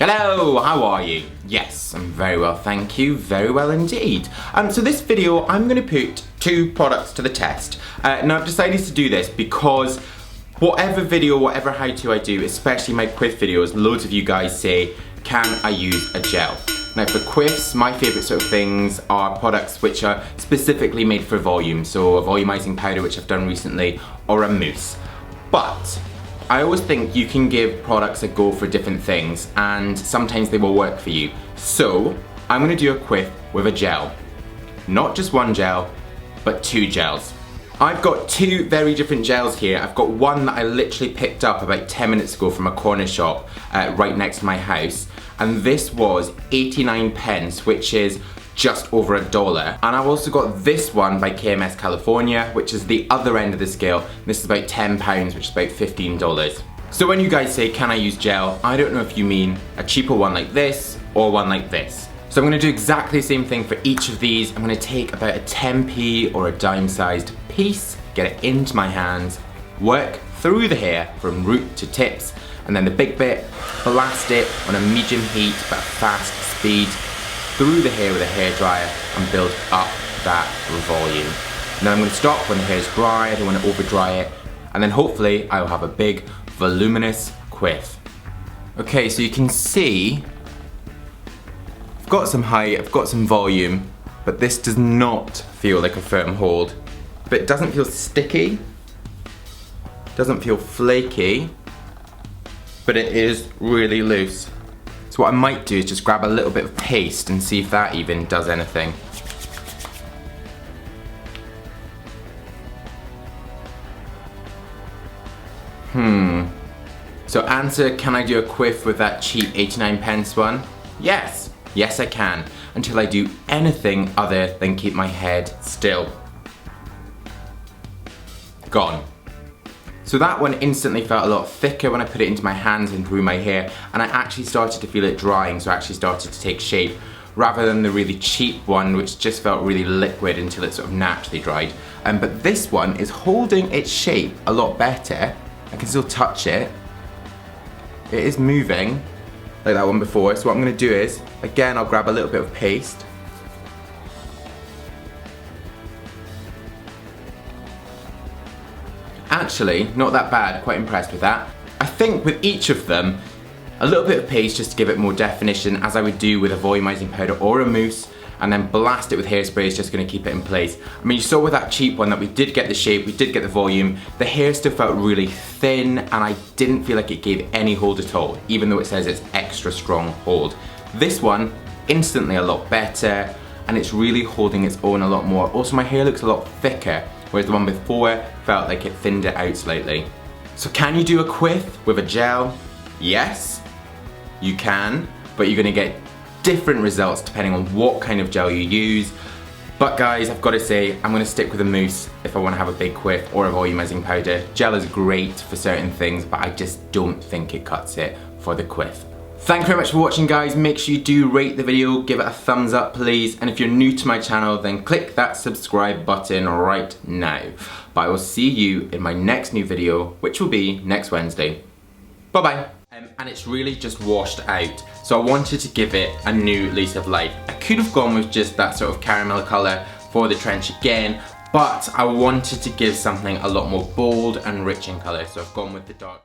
Hello, how are you? Yes, I'm very well, thank you. Very well indeed. So this video, I'm going to put two products to the test. Now I've decided to do this because whatever video, whatever how-to I do, especially my Quiff videos, loads of you guys say, can I use a gel? Now for Quiffs, my favourite sort of things are products which are specifically made for volume. So a volumizing powder, which I've done recently, or a mousse. But I always think you can give products a go for different things and sometimes they will work for you. So I'm going to do a Quiff with a gel. Not just one gel, but two gels. I've got two very different gels here. I've got one that I literally picked up about 10 minutes ago from a corner shop right next to my house. And this was 89 pence, which is just over $1. And I've also got this one by KMS California, which is the other end of the scale. This is about £10, which is about $15. So when you guys say, can I use gel? I don't know if you mean a cheaper one like this or one like this. So I'm gonna do exactly the same thing for each of these. I'm gonna take about a 10p or a dime-sized piece, get it into my hands, work through the hair from root to tips, and then the big bit, blast it on a medium heat but a fast speed through the hair with a hairdryer and build up that volume. Now I'm going to stop when the hair is dry, I don't want to over dry it, and then hopefully I will have a big voluminous quiff. Okay, so you can see I've got some height, I've got some volume, but this does not feel like a firm hold. But it doesn't feel sticky, doesn't feel flaky, but it is really loose. So what I might do is just grab a little bit of paste and see if that even does anything. So answer, can I do a Quiff with that cheap 89 pence one? Yes, yes I can, until I do anything other than keep my head still. Gone. So that one instantly felt a lot thicker when I put it into my hands and through my hair, and I actually started to feel it drying, so it actually started to take shape, rather than the really cheap one which just felt really liquid until it sort of naturally dried. But this one is holding its shape a lot better. I can still touch it. It is moving like that one before, so what I'm going to do is, again I'll grab a little bit of paste. Actually, not that bad, quite impressed with that. I think with each of them, a little bit of paste just to give it more definition, as I would do with a volumizing powder or a mousse, and then blast it with hairspray is just going to keep it in place. I mean, you saw with that cheap one that we did get the shape, we did get the volume, the hair still felt really thin, and I didn't feel like it gave any hold at all, even though it says it's extra strong hold. This one, instantly a lot better, and it's really holding its own a lot more. Also, my hair looks a lot thicker, whereas the one before felt like it thinned it out slightly. So can you do a Quiff with a gel? Yes, you can, but you're gonna get different results depending on what kind of gel you use. But guys, I've got to say, I'm gonna stick with a mousse if I wanna have a big Quiff or a volumizing powder. Gel is great for certain things, but I just don't think it cuts it for the Quiff. Thank you very much for watching, guys. Make sure you do rate the video, give it a thumbs up please, and if you're new to my channel, then click that subscribe button right now. But I will see you in my next new video, which will be next Wednesday. Bye bye. And it's really just washed out, so I wanted to give it a new lease of life. I could have gone with just that sort of caramel colour for the trench again, but I wanted to give something a lot more bold and rich in colour, so I've gone with the dark.